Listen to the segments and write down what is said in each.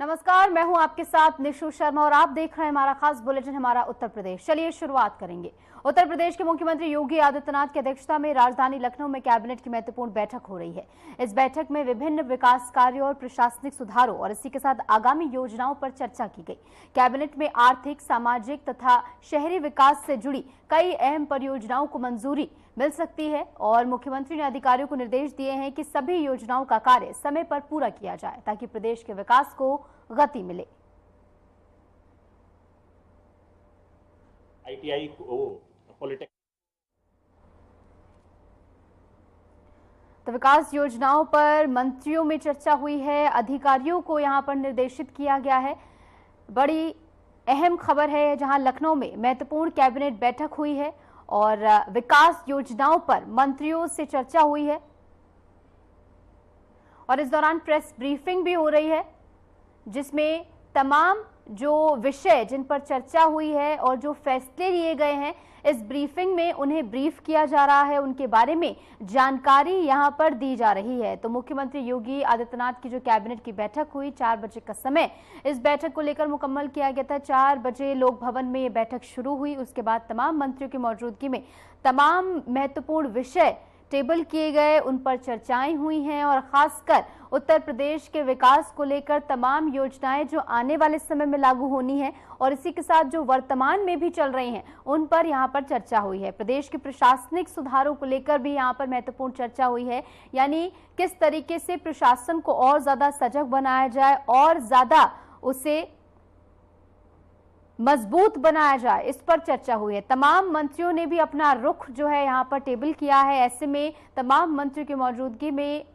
नमस्कार, मैं हूं आपके साथ निशु शर्मा और आप देख रहे हैं हमारा खास बुलेटिन हमारा उत्तर प्रदेश। चलिए शुरुआत करेंगे। उत्तर प्रदेश के मुख्यमंत्री योगी आदित्यनाथ की अध्यक्षता में राजधानी लखनऊ में कैबिनेट की महत्वपूर्ण बैठक हो रही है। इस बैठक में विभिन्न विकास कार्यों और प्रशासनिक सुधारों और इसी के साथ आगामी योजनाओं पर चर्चा की गई। कैबिनेट में आर्थिक, सामाजिक तथा शहरी विकास से जुड़ी कई अहम परियोजनाओं को मंजूरी मिल सकती है और मुख्यमंत्री ने अधिकारियों को निर्देश दिए हैं कि सभी योजनाओं का कार्य समय पर पूरा किया जाए ताकि प्रदेश के विकास को गति मिले। ITI पॉलिटेक्निक तो विकास योजनाओं पर मंत्रियों में चर्चा हुई है, अधिकारियों को यहां पर निर्देशित किया गया है। बड़ी अहम खबर है जहां लखनऊ में महत्वपूर्ण कैबिनेट बैठक हुई है और विकास योजनाओं पर मंत्रियों से चर्चा हुई है और इस दौरान प्रेस ब्रीफिंग भी हो रही है जिसमें तमाम जो विषय जिन पर चर्चा हुई है और जो फैसले लिए गए हैं इस ब्रीफिंग में उन्हें ब्रीफ किया जा रहा है, उनके बारे में जानकारी यहां पर दी जा रही है। तो मुख्यमंत्री योगी आदित्यनाथ की जो कैबिनेट की बैठक हुई 4 बजे का समय इस बैठक को लेकर मुकम्मल किया गया था। 4 बजे लोक भवन में ये बैठक शुरू हुई। उसके बाद तमाम मंत्रियों की मौजूदगी में तमाम महत्वपूर्ण विषय टेबल किए गए, उन पर चर्चाएं हुई हैं और खासकर उत्तर प्रदेश के विकास को लेकर तमाम योजनाएं जो आने वाले समय में लागू होनी है और इसी के साथ जो वर्तमान में भी चल रही हैं उन पर यहां पर चर्चा हुई है। प्रदेश के प्रशासनिक सुधारों को लेकर भी यहां पर महत्वपूर्ण चर्चा हुई है, यानी किस तरीके से प्रशासन को और ज्यादा सजग बनाया जाए और ज्यादा उसे मजबूत बनाया जाए, इस पर चर्चा हुई है। तमाम मंत्रियों ने भी अपना रुख जो है यहाँ पर टेबल किया है। ऐसे में तमाम मंत्रियों की मौजूदगी में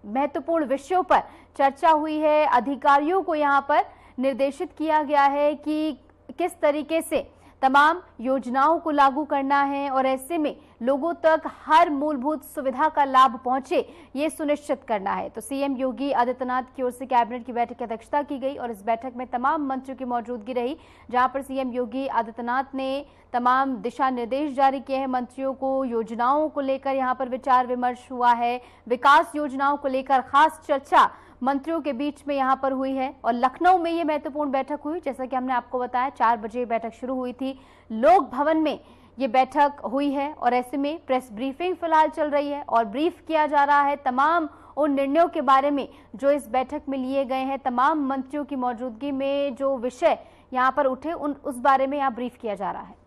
महत्वपूर्ण विषयों पर चर्चा हुई है। अधिकारियों को यहाँ पर निर्देशित किया गया है कि किस तरीके से तमाम योजनाओं को लागू करना है और ऐसे में लोगों तक हर मूलभूत सुविधा का लाभ पहुंचे, ये सुनिश्चित करना है। तो सीएम योगी आदित्यनाथ की ओर से कैबिनेट की बैठक की अध्यक्षता की गई और इस बैठक में तमाम मंत्रियों की मौजूदगी रही, जहां पर सीएम योगी आदित्यनाथ ने तमाम दिशा निर्देश जारी किए हैं मंत्रियों को। योजनाओं को लेकर यहां पर विचार विमर्श हुआ है, विकास योजनाओं को लेकर खास चर्चा मंत्रियों के बीच में यहां पर हुई है और लखनऊ में ये महत्वपूर्ण बैठक हुई। जैसा कि हमने आपको बताया 4 बजे बैठक शुरू हुई थी, लोक भवन में ये बैठक हुई है और ऐसे में प्रेस ब्रीफिंग फिलहाल चल रही है और ब्रीफ किया जा रहा है तमाम उन निर्णयों के बारे में जो इस बैठक में लिए गए हैं। तमाम मंत्रियों की मौजूदगी में जो विषय यहाँ पर उठे उस बारे में यहाँ ब्रीफ किया जा रहा है।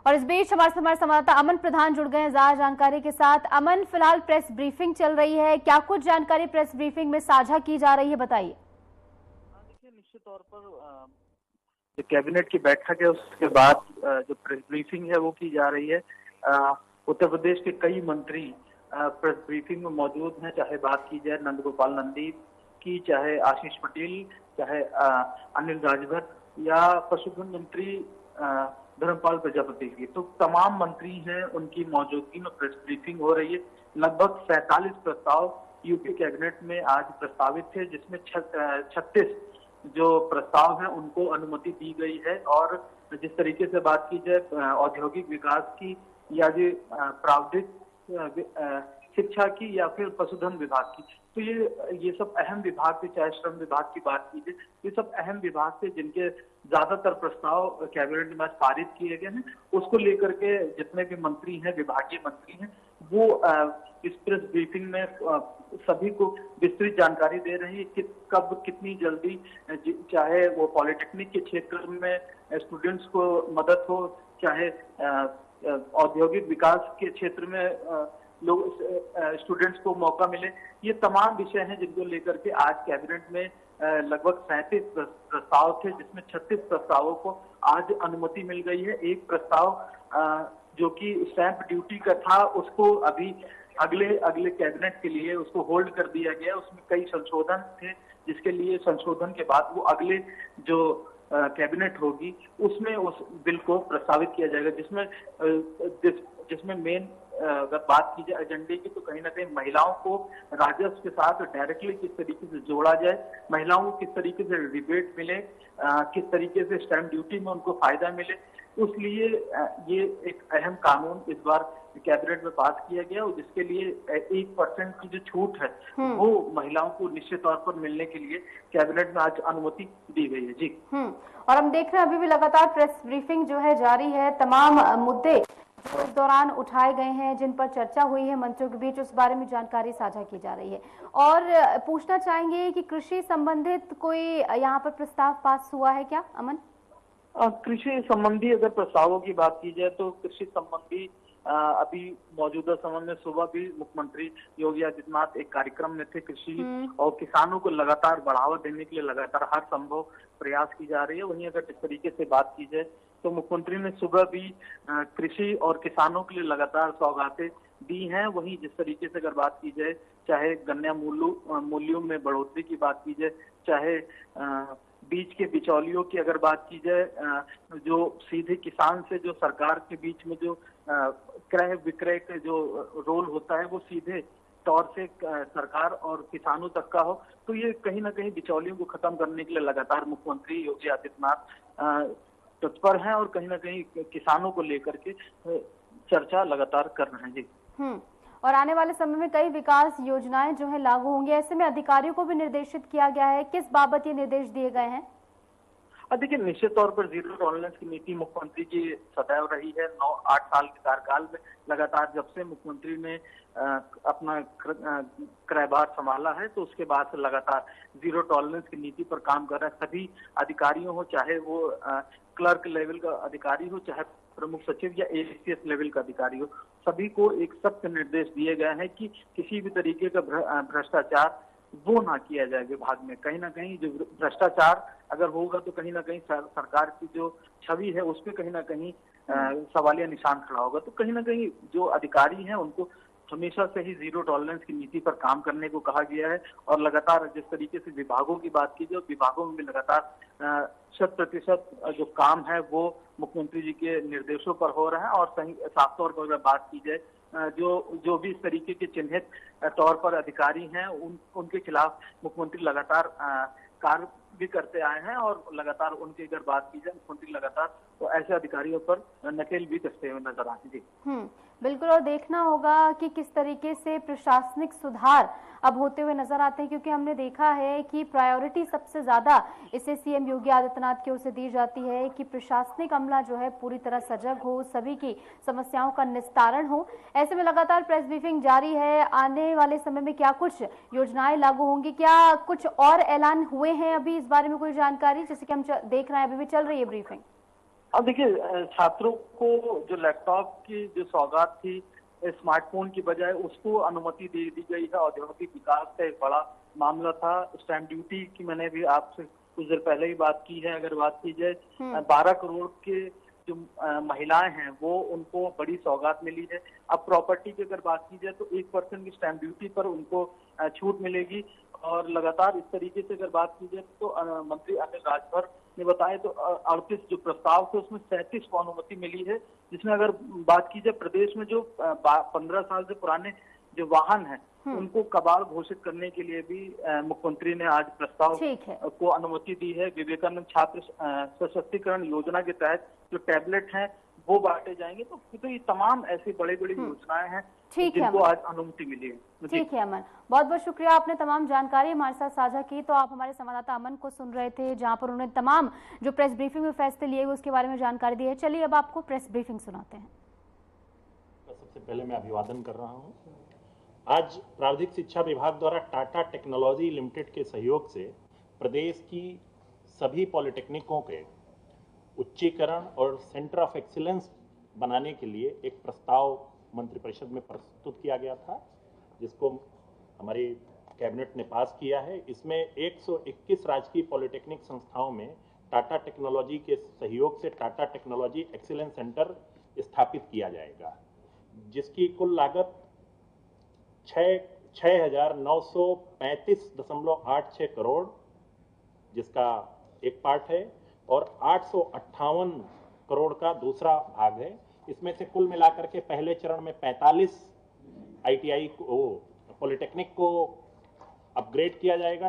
और इस बीच हमारे संवाददाता अमन प्रधान जुड़ गए हैं ज्यादा जानकारी के साथ। अमन, फिलहाल प्रेस ब्रीफिंग चल रही है, क्या कुछ जानकारी प्रेस ब्रीफिंग में साझा की जा रही है, बताइए। देखिए, निश्चित तौर पर जो कैबिनेट की बैठक है उसके बाद जो प्रेस ब्रीफिंग है वो की जा रही है। उत्तर प्रदेश के कई मंत्री प्रेस ब्रीफिंग में मौजूद हैं, चाहे बात की जाए नंद गोपाल नंदी की, चाहे आशीष पटेल, चाहे अनिल राजभर या पशुधन मंत्री धर्मपाल प्रजापति की। तो तमाम मंत्री हैं, उनकी मौजूदगी में प्रेस ब्रीफिंग हो रही है। लगभग 47 प्रस्ताव यूपी कैबिनेट में आज प्रस्तावित थे, जिसमें 36 जो प्रस्ताव हैं उनको अनुमति दी गई है। और जिस तरीके से बात की जाए औद्योगिक विकास की या जो प्रावधिक शिक्षा की या फिर पशुधन विभाग की, तो ये सब अहम विभाग थे। चाहे श्रम विभाग की बात की जाए, ये सब अहम विभाग थे जिनके ज्यादातर प्रस्ताव कैबिनेट में पारित किए गए हैं। उसको लेकर के जितने भी मंत्री हैं, विभागीय मंत्री हैं, वो इस प्रेस ब्रीफिंग में सभी को विस्तृत जानकारी दे रहे हैं कि कब कितनी जल्दी, चाहे वो पॉलिटेक्निक के क्षेत्र में स्टूडेंट्स को मदद हो, चाहे औद्योगिक विकास के क्षेत्र में लोग स्टूडेंट्स को मौका मिले। ये तमाम विषय हैं जिनको लेकर के आज कैबिनेट में लगभग 37 प्रस्ताव थे, जिसमें 36 प्रस्तावों को आज अनुमति मिल गई है। एक प्रस्ताव जो कि स्टैंप ड्यूटी का था, उसको अभी अगले कैबिनेट के लिए उसको होल्ड कर दिया गया। उसमें कई संशोधन थे, जिसके लिए संशोधन के बाद वो अगले जो कैबिनेट होगी उसमें उस बिल को प्रस्तावित किया जाएगा, जिसमें जिसमें मेन अगर बात की जाए एजेंडे की, तो कहीं ना कहीं महिलाओं को राजस्व के साथ डायरेक्टली किस तरीके से जोड़ा जाए, महिलाओं को किस तरीके से रिबेट मिले, किस तरीके से स्टैंप ड्यूटी में उनको फायदा मिले, उसलिए ये एक अहम कानून इस बार कैबिनेट में पास किया गया, और जिसके लिए 1% की जो छूट है वो महिलाओं को निश्चित तौर पर मिलने के लिए कैबिनेट में आज अनुमति दी गई है। जी। और हम देख रहे हैं अभी भी लगातार प्रेस ब्रीफिंग जो है जारी है, तमाम मुद्दे जो इस दौरान उठाए गए हैं, जिन पर चर्चा हुई है मंत्रियों के बीच, उस बारे में जानकारी साझा की जा रही है। और पूछना चाहेंगे कि कृषि संबंधित कोई यहाँ पर प्रस्ताव पास हुआ है क्या, अमन? कृषि संबंधी अगर प्रस्तावों की बात की जाए तो कृषि संबंधी अभी मौजूदा समय में सुबह भी मुख्यमंत्री योगी आदित्यनाथ एक कार्यक्रम में थे। कृषि और किसानों को लगातार बढ़ावा देने के लिए लगातार हर संभव प्रयास की जा रही है। वहीं अगर इस तरीके से बात की जाए तो मुख्यमंत्री ने सुबह भी कृषि और किसानों के लिए लगातार सौगातें दी हैं। वहीं जिस तरीके से अगर बात की जाए, चाहे गन्ना मूल्यों में बढ़ोतरी की बात की जाए, चाहे बीज के बिचौलियों की अगर बात की जाए, जो सीधे किसान से जो सरकार के बीच में जो क्रय विक्रय का जो रोल होता है वो सीधे तौर से सरकार और किसानों तक का हो, तो ये कहीं ना कहीं बिचौलियों को खत्म करने के लिए लगातार मुख्यमंत्री योगी आदित्यनाथ तत्पर हैं और कहीं ना कहीं किसानों को लेकर के चर्चा लगातार कर रहे हैं। जी। और आने वाले समय में कई विकास योजनाएं जो है लागू होंगी, ऐसे में अधिकारियों को भी निर्देशित किया गया है, किस बाबत ये निर्देश दिए गए हैं? देखिए, निश्चित तौर पर जीरो टॉलरेंस की नीति मुख्यमंत्री की सदैव रही है। 9-8 साल के कार्यकाल में लगातार जब से मुख्यमंत्री ने अपना क्रयभार संभाला है, तो उसके बाद से लगातार जीरो टॉलरेंस की नीति पर काम कर रहे हैं। सभी अधिकारियों हो, चाहे वो क्लर्क लेवल का अधिकारी हो, चाहे प्रमुख सचिव या एसीएस लेवल का अधिकारी हो, सभी को एक सख्त निर्देश दिए गए हैं कि किसी भी तरीके का भ्रष्टाचार वो ना किया जाए विभाग में। कहीं ना कहीं जो भ्रष्टाचार अगर होगा तो कहीं ना कहीं सरकार की जो छवि है उस पर कहीं ना कहीं सवालिया निशान खड़ा होगा। तो कहीं ना कहीं जो अधिकारी हैं उनको हमेशा से ही जीरो टॉलरेंस की नीति पर काम करने को कहा गया है। और लगातार जिस तरीके से विभागों की बात की जाए, विभागों में भी लगातार 100% जो काम है वो मुख्यमंत्री जी के निर्देशों पर हो रहा है। और सही साफ तौर पर अगर बात की जाए, जो भी इस तरीके के चिन्हित तौर पर अधिकारी हैं उनके खिलाफ मुख्यमंत्री लगातार कार्य भी करते आए हैं। और लगातार उनकी अगर बात की जाए, मुख्यमंत्री लगातार तो ऐसे अधिकारियों पर नकेल भी कसते हुए नजर आते हैं। जी बिल्कुल। और देखना होगा कि किस तरीके से प्रशासनिक सुधार अब होते हुए नजर आते हैं, क्योंकि हमने देखा है कि प्रायोरिटी सबसे ज्यादा इसे सीएम योगी आदित्यनाथ की ओर से दी जाती है कि प्रशासनिक अमला जो है पूरी तरह सजग हो, सभी की समस्याओं का निस्तारण हो। ऐसे में लगातार प्रेस ब्रीफिंग जारी है। आने वाले समय में क्या कुछ योजनाएं लागू होंगी, क्या कुछ और ऐलान हुए हैं अभी इस बारे में कोई जानकारी, जैसे कि हम देख रहे हैं अभी भी चल रही है ब्रीफिंग? अब देखिए, छात्रों को जो लैपटॉप की जो सौगात थी स्मार्टफोन की बजाय उसको अनुमति दे दी गई है। औद्योगिक विकास का एक बड़ा मामला था। स्टैंप ड्यूटी की मैंने भी आपसे कुछ देर पहले ही बात की है। अगर बात की जाए 12 करोड़ के जो महिलाएं हैं वो उनको बड़ी सौगात मिली है। अब प्रॉपर्टी की अगर बात की जाए तो 1% की स्टैंप ड्यूटी पर उनको छूट मिलेगी। और लगातार इस तरीके से अगर बात की जाए तो मंत्री अनिल राजभर ने बताया तो 38 जो प्रस्ताव थे उसमें 37 को अनुमति मिली है। जिसमें अगर बात की जाए प्रदेश में जो 15 साल से पुराने जो वाहन हैं उनको कबाड़ घोषित करने के लिए भी मुख्यमंत्री ने आज प्रस्ताव को अनुमति दी है। विवेकानंद छात्र सशक्तिकरण योजना के तहत जो टैबलेट हैं वो बांटे जाएंगे। तो ये तमाम ऐसी बड़ी बड़ी योजनाएं हैं जिनको आज अनुमति मिली है। ठीक है अमन, बहुत बहुत शुक्रिया, आपने तमाम जानकारी हमारे साथ साझा की। तो आप हमारे संवाददाता अमन को सुन रहे थे, जहां पर उन्होंने तमाम जो प्रेस ब्रीफिंग में फैसले लिए उसके बारे में जानकारी दी है। चलिए अब आपको प्रेस ब्रीफिंग सुनाते हैं। सबसे पहले मैं अभिवादन कर रहा हूं। आज प्राविधिक शिक्षा विभाग द्वारा टाटा टेक्नोलॉजी लिमिटेड के सहयोग से प्रदेश की सभी पॉलिटेक्निकों के उच्चीकरण और सेंटर ऑफ एक्सीलेंस बनाने के लिए एक प्रस्ताव मंत्रिपरिषद में प्रस्तुत किया गया था, जिसको हमारी कैबिनेट ने पास किया है। इसमें 121 राजकीय पॉलिटेक्निक संस्थाओं में टाटा टेक्नोलॉजी के सहयोग से टाटा टेक्नोलॉजी एक्सीलेंस सेंटर स्थापित किया जाएगा, जिसकी कुल लागत 6,935.86 करोड़ जिसका एक पार्ट है और 858 करोड़ का दूसरा भाग है। इसमें से कुल मिलाकर के पहले चरण में 45 ITI को पॉलिटेक्निक को अपग्रेड किया जाएगा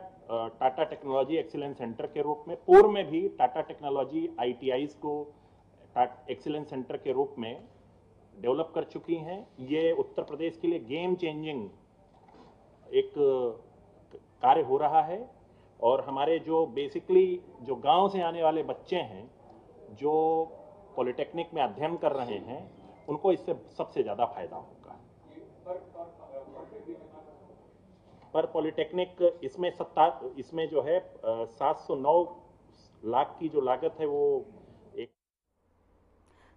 टाटा टेक्नोलॉजी एक्सीलेंस सेंटर के रूप में। पूर्व में भी टाटा टेक्नोलॉजी ITIs को एक्सीलेंस सेंटर के रूप में डेवलप कर चुकी हैं। ये उत्तर प्रदेश के लिए गेम चेंजिंग एक कार्य हो रहा है और हमारे जो बेसिकली जो गांव से आने वाले बच्चे हैं जो पॉलिटेक्निक में अध्ययन कर रहे हैं उनको इससे सबसे ज्यादा फायदा होगा। पर पॉलिटेक्निक इसमें जो है 709 लाख की जो लागत है वो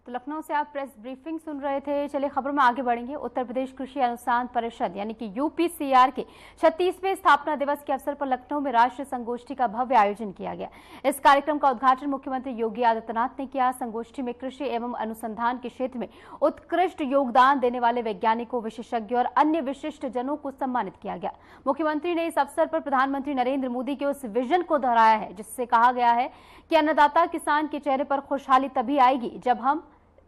तो लखनऊ से आप प्रेस ब्रीफिंग सुन रहे थे। चलिए खबरों में आगे बढ़ेंगे। उत्तर प्रदेश कृषि अनुसंधान परिषद यानी कि UPCR के 36वें स्थापना दिवस के अवसर पर लखनऊ में राष्ट्रीय संगोष्ठी का भव्य आयोजन किया गया। इस कार्यक्रम का उद्घाटन मुख्यमंत्री योगी आदित्यनाथ ने किया। संगोष्ठी में कृषि एवं अनुसंधान के क्षेत्र में उत्कृष्ट योगदान देने वाले वैज्ञानिकों, विशेषज्ञों और अन्य विशिष्ट जनों को सम्मानित किया गया। मुख्यमंत्री ने इस अवसर पर प्रधानमंत्री नरेंद्र मोदी के उस विजन को दोहराया है जिससे कहा गया है कि अन्नदाता किसान के चेहरे पर खुशहाली तभी आएगी जब हम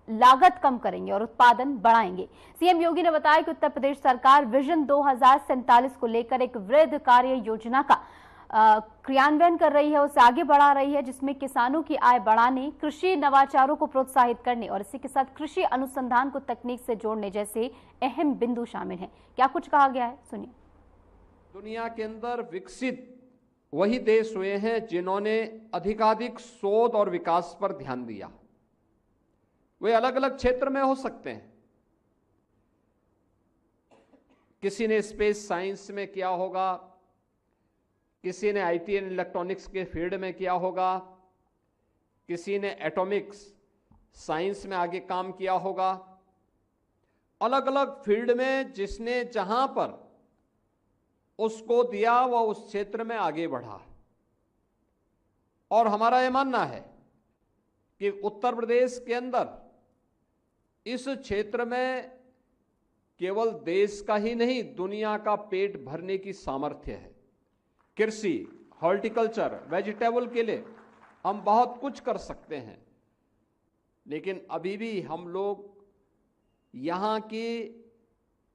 लागत कम करेंगे और उत्पादन बढ़ाएंगे। सीएम योगी ने बताया कि उत्तर प्रदेश सरकार विजन 2047 को लेकर एक वृहद कार्य योजना का क्रियान्वयन कर रही है, उसे आगे बढ़ा रही है, जिसमें किसानों की आय बढ़ाने, कृषि नवाचारों को प्रोत्साहित करने और इसी के साथ कृषि अनुसंधान को तकनीक से जोड़ने जैसे अहम बिंदु शामिल हैं। क्या कुछ कहा गया है, सुनिए। दुनिया के अंदर विकसित वही देश हुए हैं जिन्होंने अधिकाधिक शोध और विकास पर ध्यान दिया। वे अलग अलग क्षेत्र में हो सकते हैं। किसी ने स्पेस साइंस में किया होगा, किसी ने IT एंड इलेक्ट्रॉनिक्स के फील्ड में किया होगा, किसी ने एटॉमिक्स साइंस में आगे काम किया होगा। अलग अलग फील्ड में जिसने जहां पर उसको दिया वह उस क्षेत्र में आगे बढ़ा। और हमारा यह मानना है कि उत्तर प्रदेश के अंदर इस क्षेत्र में केवल देश का ही नहीं दुनिया का पेट भरने की सामर्थ्य है। कृषि, हॉर्टिकल्चर, वेजिटेबल के लिए हम बहुत कुछ कर सकते हैं, लेकिन अभी भी हम लोग यहाँ की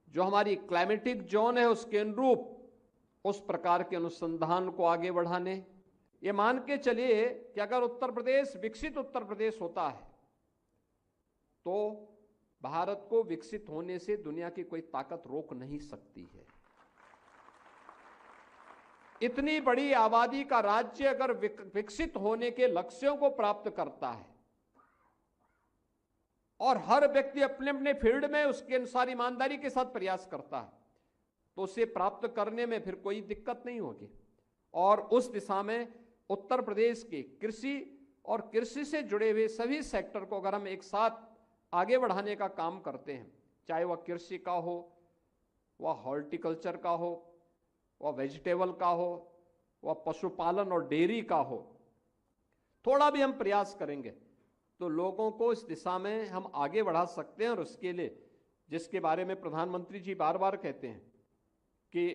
जो हमारी क्लाइमेटिक जोन है उसके अनुरूप उस प्रकार के अनुसंधान को आगे बढ़ाने, ये मान के चलिए कि अगर उत्तर प्रदेश विकसित उत्तर प्रदेश होता है तो भारत को विकसित होने से दुनिया की कोई ताकत रोक नहीं सकती है। इतनी बड़ी आबादी का राज्य अगर विकसित होने के लक्ष्यों को प्राप्त करता है और हर व्यक्ति अपने अपने फील्ड में उसके अनुसार ईमानदारी के साथ प्रयास करता है तो उसे प्राप्त करने में फिर कोई दिक्कत नहीं होगी। और उस दिशा में उत्तर प्रदेश के कृषि और कृषि से जुड़े हुए सभी सेक्टर को अगर हम एक साथ आगे बढ़ाने का काम करते हैं, चाहे वह कृषि का हो, वह हॉर्टिकल्चर का हो, वह वेजिटेबल का हो, वह पशुपालन और डेयरी का हो, थोड़ा भी हम प्रयास करेंगे तो लोगों को इस दिशा में हम आगे बढ़ा सकते हैं। और उसके लिए जिसके बारे में प्रधानमंत्री जी बार बार कहते हैं कि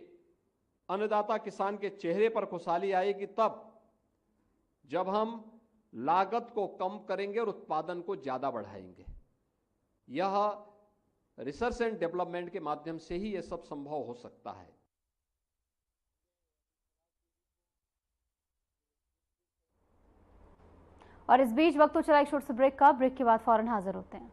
अन्नदाता किसान के चेहरे पर खुशहाली आएगी तब जब हम लागत को कम करेंगे और उत्पादन को ज्यादा बढ़ाएंगे। यह रिसर्च एंड डेवलपमेंट के माध्यम से ही यह सब संभव हो सकता है। और इस बीच वक्त तो चला एक छोटे से ब्रेक का। ब्रेक के बाद फौरन हाजिर होते हैं।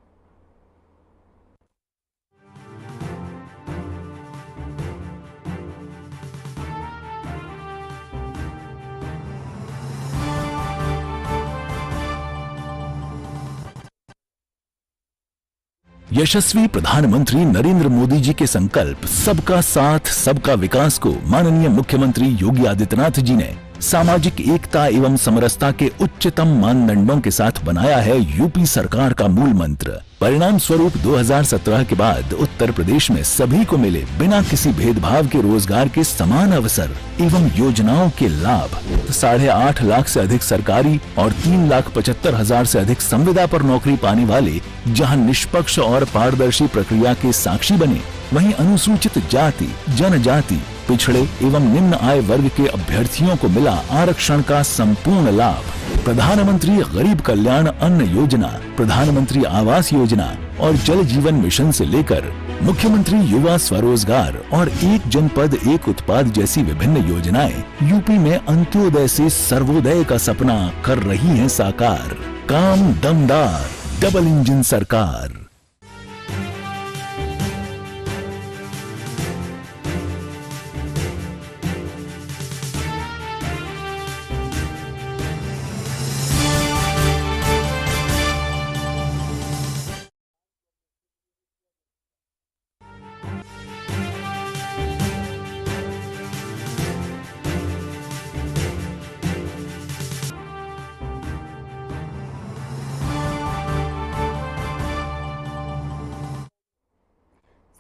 यशस्वी प्रधानमंत्री नरेंद्र मोदी जी के संकल्प सबका साथ सबका विकास को माननीय मुख्यमंत्री योगी आदित्यनाथ जी ने सामाजिक एकता एवं समरसता के उच्चतम मानदंडों के साथ बनाया है यूपी सरकार का मूल मंत्र। परिणाम स्वरूप 2017 के बाद उत्तर प्रदेश में सभी को मिले बिना किसी भेदभाव के रोजगार के समान अवसर एवं योजनाओं के लाभ। 8.5 लाख से अधिक सरकारी और 3,75,000 से अधिक संविदा पर नौकरी पाने वाले जहां निष्पक्ष और पारदर्शी प्रक्रिया के साक्षी बने, वहीं अनुसूचित जाति, जनजाति, पिछड़े एवं निम्न आय वर्ग के अभ्यर्थियों को मिला आरक्षण का संपूर्ण लाभ। प्रधानमंत्री गरीब कल्याण अन्न योजना, प्रधानमंत्री आवास योजना, और जल जीवन मिशन से लेकर मुख्यमंत्री युवा स्वरोजगार और एक जनपद एक उत्पाद जैसी विभिन्न योजनाएं यूपी में अंत्योदय से सर्वोदय का सपना कर रही हैं साकार। काम दमदार, डबल इंजन सरकार।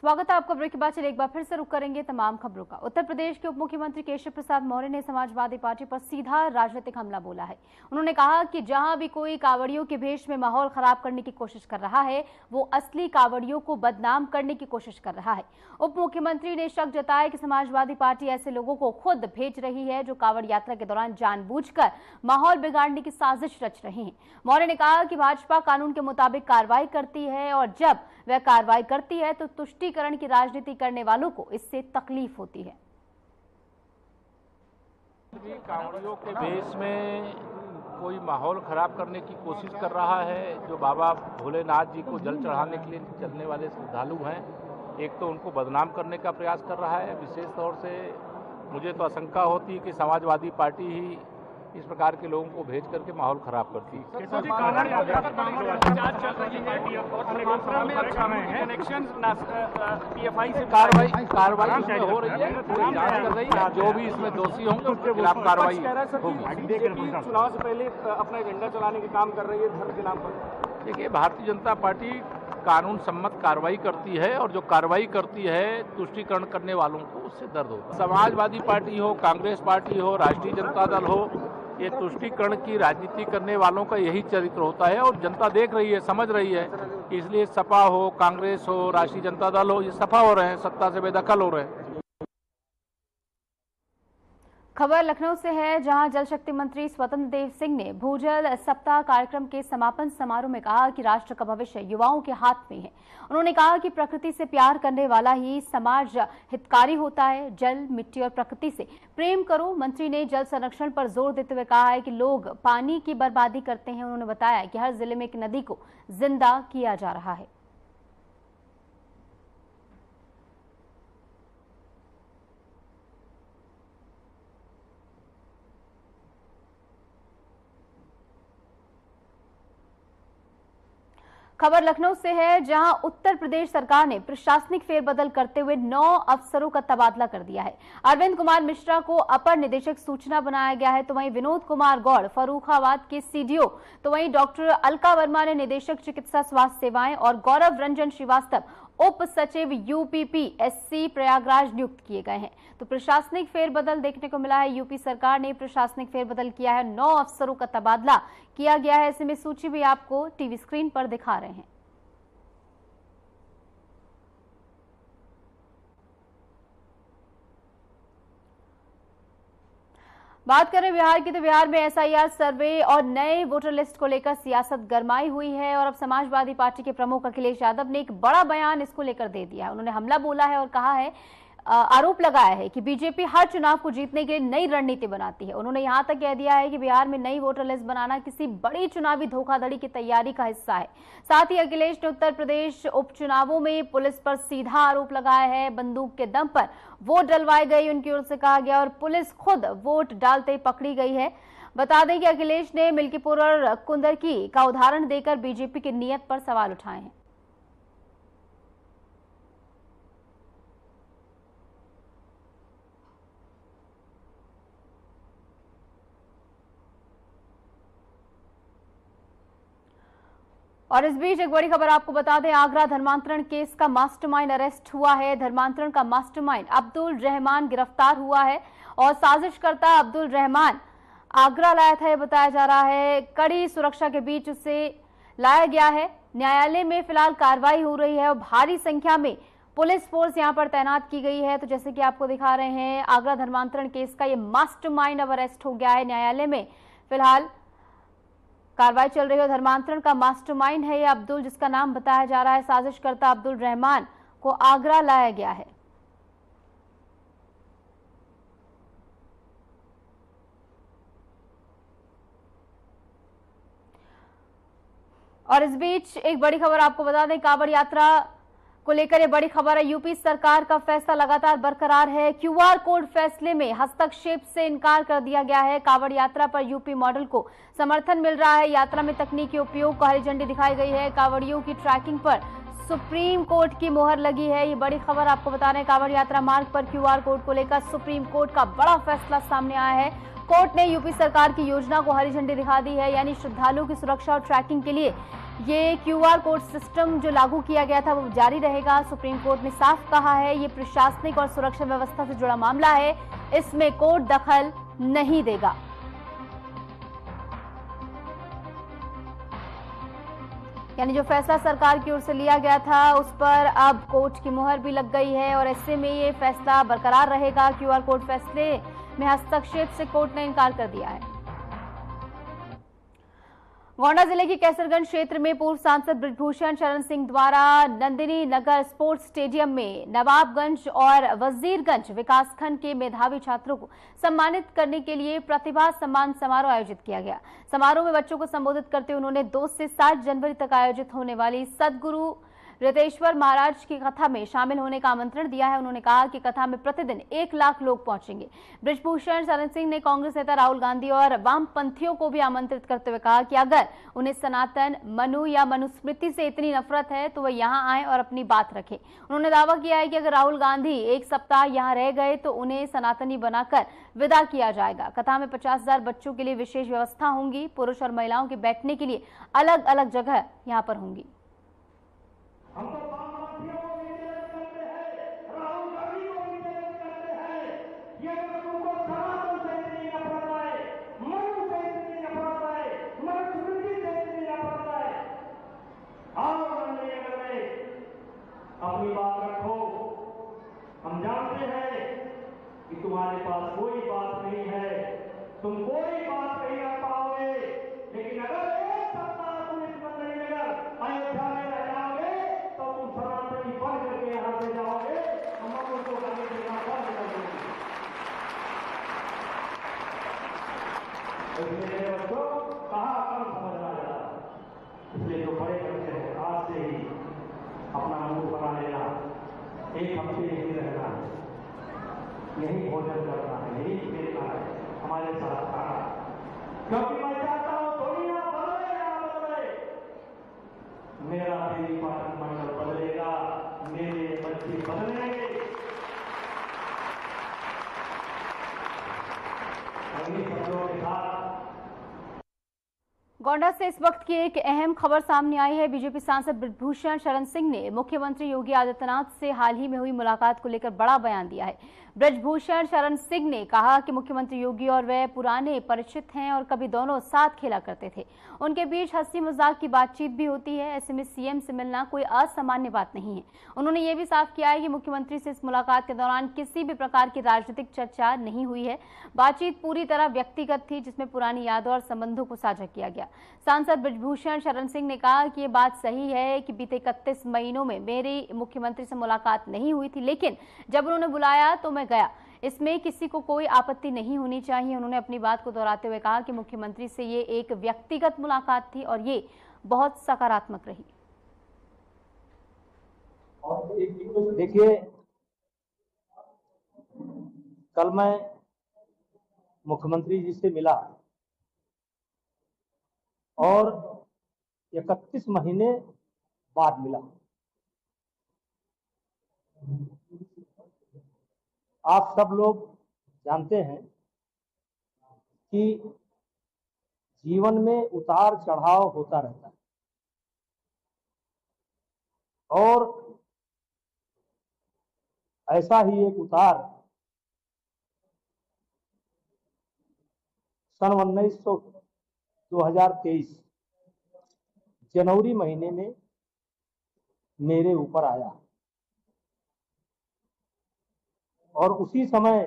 स्वागत है आपका। ब्रेक के बाद चलिए एक बार फिर से रुक करेंगे तमाम खबरों का। उत्तर प्रदेश के उप मुख्यमंत्री केशव प्रसाद मौर्य ने समाजवादी पार्टी पर सीधा राजनीतिक हमला बोला है। उन्होंने कहा कि जहां भी कोई कांवड़ियों के भेष में माहौल खराब करने की कोशिश कर रहा है, वो असली कांवड़ियों को बदनाम करने की कोशिश कर रहा है। उप मुख्यमंत्री ने शक जताया कि समाजवादी पार्टी ऐसे लोगों को खुद भेज रही है जो कांवड़ यात्रा के दौरान जानबूझकर माहौल बिगाड़ने की साजिश रच रहे हैं। मौर्य ने कहा कि भाजपा कानून के मुताबिक कार्रवाई करती है और जब वह कार्रवाई करती है तो तुष्टीकरण की राजनीति करने वालों को इससे तकलीफ होती है। कांवड़ियों के भेष में कोई माहौल खराब करने की कोशिश कर रहा है। जो बाबा भोलेनाथ जी को जल चढ़ाने के लिए चलने वाले श्रद्धालु हैं, एक तो उनको बदनाम करने का प्रयास कर रहा है। विशेष तौर से मुझे तो आशंका होती है कि समाजवादी पार्टी ही इस प्रकार के लोगों को भेज करके माहौल खराब करती है। कार्रवाई इसमें हो रही है, जांच कर रही है। जो भी इसमें दोषी होंगे उनके खिलाफ कार्रवाई होगी। चुनाव से पहले अपना एजेंडा चलाने के काम कर रही है धर्म के नाम पर। देखिए, भारतीय जनता पार्टी कानून सम्मत कार्रवाई करती है और जो कार्रवाई करती है तुष्टीकरण करने वालों को उससे दर्द होता है। समाजवादी पार्टी हो, कांग्रेस पार्टी हो, राष्ट्रीय जनता दल हो, ये तुष्टीकरण की राजनीति करने वालों का यही चरित्र होता है और जनता देख रही है, समझ रही है। इसलिए सपा हो, कांग्रेस हो, राष्ट्रीय जनता दल हो, ये सफा हो रहे हैं, सत्ता से बेदखल हो रहे हैं। खबर लखनऊ से है, जहां जल शक्ति मंत्री स्वतंत्र देव सिंह ने भूजल सप्ताह कार्यक्रम के समापन समारोह में कहा कि राष्ट्र का भविष्य युवाओं के हाथ में है। उन्होंने कहा कि प्रकृति से प्यार करने वाला ही समाज हितकारी होता है। जल, मिट्टी और प्रकृति से प्रेम करो। मंत्री ने जल संरक्षण पर जोर देते हुए कहा है कि लोग पानी की बर्बादी करते हैं। उन्होंने बताया कि हर जिले में एक नदी को जिंदा किया जा रहा है। खबर लखनऊ से है, जहां उत्तर प्रदेश सरकार ने प्रशासनिक फेरबदल करते हुए 9 अफसरों का तबादला कर दिया है। अरविंद कुमार मिश्रा को अपर निदेशक सूचना बनाया गया है, तो वहीं विनोद कुमार गौड़ फर्रुखाबाद के सीडीओ, तो वहीं डॉक्टर अलका वर्मा ने निदेशक चिकित्सा स्वास्थ्य सेवाएं और गौरव रंजन श्रीवास्तव उप सचिव यूपीपीएससी प्रयागराज नियुक्त किए गए हैं। तो प्रशासनिक फेरबदल देखने को मिला है। यूपी सरकार ने प्रशासनिक फेरबदल किया है, 9 अफसरों का तबादला किया गया है। ऐसे में सूची भी आपको टीवी स्क्रीन पर दिखा रहे हैं। बात करें बिहार की, तो बिहार में एसआईआर सर्वे और नए वोटर लिस्ट को लेकर सियासत गरमाई हुई है और अब समाजवादी पार्टी के प्रमुख अखिलेश यादव ने एक बड़ा बयान इसको लेकर दे दिया है। उन्होंने हमला बोला है और कहा है, आरोप लगाया है कि बीजेपी हर चुनाव को जीतने के लिए नई रणनीति बनाती है। उन्होंने यहां तक कह दिया है कि बिहार में नई वोटर लिस्ट बनाना किसी बड़ी चुनावी धोखाधड़ी की तैयारी का हिस्सा है। साथ ही अखिलेश ने उत्तर प्रदेश उपचुनावों में पुलिस पर सीधा आरोप लगाया है। बंदूक के दम पर वोट डलवाए गए, उनकी ओर से कहा गया, और पुलिस खुद वोट डालते पकड़ी गई है। बता दें कि अखिलेश ने मिल्कीपुर और कुंदरकी का उदाहरण देकर बीजेपी की नीयत पर सवाल उठाए हैं। और इस बीच एक बड़ी खबर आपको बता दें, आगरा धर्मांतरण केस का मास्टरमाइंड अरेस्ट हुआ है। धर्मांतरण का मास्टरमाइंड अब्दुल रहमान गिरफ्तार हुआ है और साजिशकर्ता अब्दुल रहमान आगरा लाया था, यह बताया जा रहा है। कड़ी सुरक्षा के बीच उसे लाया गया है। न्यायालय में फिलहाल कार्रवाई हो रही है और भारी संख्या में पुलिस फोर्स यहां पर तैनात की गई है। तो जैसे कि आपको दिखा रहे हैं, आगरा धर्मांतरण केस का ये मास्टरमाइंड अब अरेस्ट हो गया है। न्यायालय में फिलहाल कार्रवाई चल रही है। धर्मांतरण का मास्टरमाइंड है ये अब्दुल, जिसका नाम बताया जा रहा है साजिशकर्ता अब्दुल रहमान को आगरा लाया गया है। और इस बीच एक बड़ी खबर आपको बता दें, कांवड़ यात्रा को लेकर ये बड़ी खबर है। यूपी सरकार का फैसला लगातार बरकरार है। क्यूआर कोड फैसले में हस्तक्षेप से इनकार कर दिया गया है। कांवड़ यात्रा पर यूपी मॉडल को समर्थन मिल रहा है। यात्रा में तकनीकी उपयोग को हरी झंडी दिखाई गई है। कांवड़ियों की ट्रैकिंग पर सुप्रीम कोर्ट की मोहर लगी है। ये बड़ी खबर आपको बता रहे हैं। कांवड़ यात्रा मार्ग पर क्यूआर कोड को लेकर सुप्रीम कोर्ट का बड़ा फैसला सामने आया है। कोर्ट ने यूपी सरकार की योजना को हरी झंडी दिखा दी है, यानी श्रद्धालुओं की सुरक्षा और ट्रैकिंग के लिए ये क्यूआर कोड सिस्टम जो लागू किया गया था वो जारी रहेगा। सुप्रीम कोर्ट ने साफ कहा है ये प्रशासनिक और सुरक्षा व्यवस्था से जुड़ा मामला है, इसमें कोर्ट दखल नहीं देगा। यानी जो फैसला सरकार की ओर से लिया गया था उस पर अब कोर्ट की मुहर भी लग गई है और ऐसे में ये फैसला बरकरार रहेगा। क्यूआर कोड फैसले में हस्तक्षेप से कोर्ट ने इनकार कर दिया है। गोंडा जिले की कैसरगंज क्षेत्र में पूर्व सांसद बृजभूषण शरण सिंह द्वारा नंदिनी नगर स्पोर्ट्स स्टेडियम में नवाबगंज और वजीरगंज विकासखंड के मेधावी छात्रों को सम्मानित करने के लिए प्रतिभा सम्मान समारोह आयोजित किया गया। समारोह में बच्चों को संबोधित करते हुए उन्होंने 2 से 7 जनवरी तक आयोजित होने वाली सदगुरु रितेश्वर महाराज की कथा में शामिल होने का आमंत्रण दिया है। उन्होंने कहा कि कथा में प्रतिदिन 1 लाख लोग पहुंचेंगे। बृजभूषण शरण सिंह ने कांग्रेस नेता राहुल गांधी और वामपंथियों को भी आमंत्रित करते हुए कहा कि अगर उन्हें सनातन मनु या मनुस्मृति से इतनी नफरत है तो वह यहां आए और अपनी बात रखें। उन्होंने दावा किया है कि अगर राहुल गांधी 1 सप्ताह यहां रह गए तो उन्हें सनातनी बनाकर विदा किया जाएगा। कथा में 50,000 बच्चों के लिए विशेष व्यवस्था होंगी। पुरुष और महिलाओं के बैठने के लिए अलग अलग जगह यहां पर होंगी। हम तो वामपंथियों को भी निवेदन करते हैं, राहुल गांधी को भी निवेदन करते हैं, ये अगर तुमको सनातन से इतनी नफरत है, मनु से इतनी नफरत है, मनुस्मृति से इतनी नफरत है, आओ नंदनगर में अपनी बात रखो। हम जानते हैं कि तुम्हारे पास कोई बात नहीं है, तुम कोई बात नहीं कर पाओगे, लेकिन अगर 1 सप्ताह तुम इस नंदनगर अयोध्या में रह जाओगे तो तुम सनातनी बन करके यहां से जाओगे, हम उसको करने देना बंद कर देंगे। मेरे बच्चों कहा कम समझना जरा, इसलिए जो बड़े बच्चे हैं आज से ही अपना मुंह बना लेना, 1 हफ्ते यही रहना है, यही भोजन करना है, यही खेलना है, हमारे साथ खाना, क्योंकि मैं चाहता हूं दुनिया बदले या बदले, मेरा देवी पाटन मंडल बदलेगा, मेरे बच्चे बदलेंगे। इन्हीं शब्दों के साथ गोंडा से इस वक्त की एक अहम खबर सामने आई है। बीजेपी सांसद बृजभूषण शरण सिंह ने मुख्यमंत्री योगी आदित्यनाथ से हाल ही में हुई मुलाकात को लेकर बड़ा बयान दिया है। बृजभूषण शरण सिंह ने कहा कि मुख्यमंत्री योगी और वह पुराने परिचित हैं और कभी दोनों साथ खेला करते थे। उनके बीच हंसी मजाक की बातचीत भी होती है। ऐसे में सीएम से मिलना कोई असामान्य बात नहीं है। उन्होंने ये भी साफ किया है कि मुख्यमंत्री से इस मुलाकात के दौरान किसी भी प्रकार की राजनीतिक चर्चा नहीं हुई है। बातचीत पूरी तरह व्यक्तिगत थी, जिसमें पुरानी यादों और संबंधों को साझा किया गया। सांसद बृजभूषण शरण सिंह ने कहा कि ये बात सही है कि बीते 31 महीनों में मेरी मुख्यमंत्री से मुलाकात नहीं हुई थी, लेकिन जब उन्होंने बुलाया तो मैं गया। इसमें किसी को कोई आपत्ति नहीं होनी चाहिए। उन्होंने अपनी बात को दोहराते हुए कहा कि मुख्यमंत्री से ये एक व्यक्तिगत मुलाकात थी और ये बहुत सकारात्मक रही। देखिए, कल मैं मुख्यमंत्री जी से मिला और 31 महीने बाद मिला। आप सब लोग जानते हैं कि जीवन में उतार चढ़ाव होता रहता है और ऐसा ही एक उतार सन 2023 जनवरी महीने में मेरे ऊपर आया और उसी समय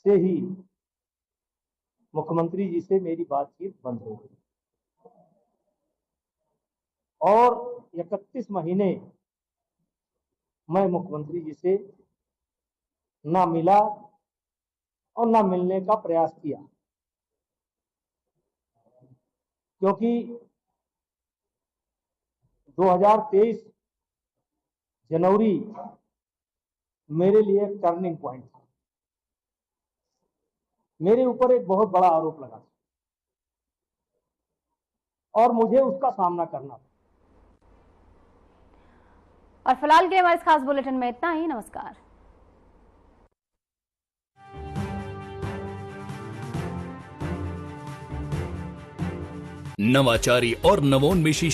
से ही मुख्यमंत्री जी से मेरी बातचीत बंद हो गई और 31 महीने मैं मुख्यमंत्री जी से ना मिला और ना मिलने का प्रयास किया, क्योंकि 2023 जनवरी मेरे लिए एक टर्निंग पॉइंट था। मेरे ऊपर एक बहुत बड़ा आरोप लगा था और मुझे उसका सामना करना था। और फिलहाल के हमारे इस खास बुलेटिन में इतना ही। नमस्कार। नवाचारी और नवोन्मेषी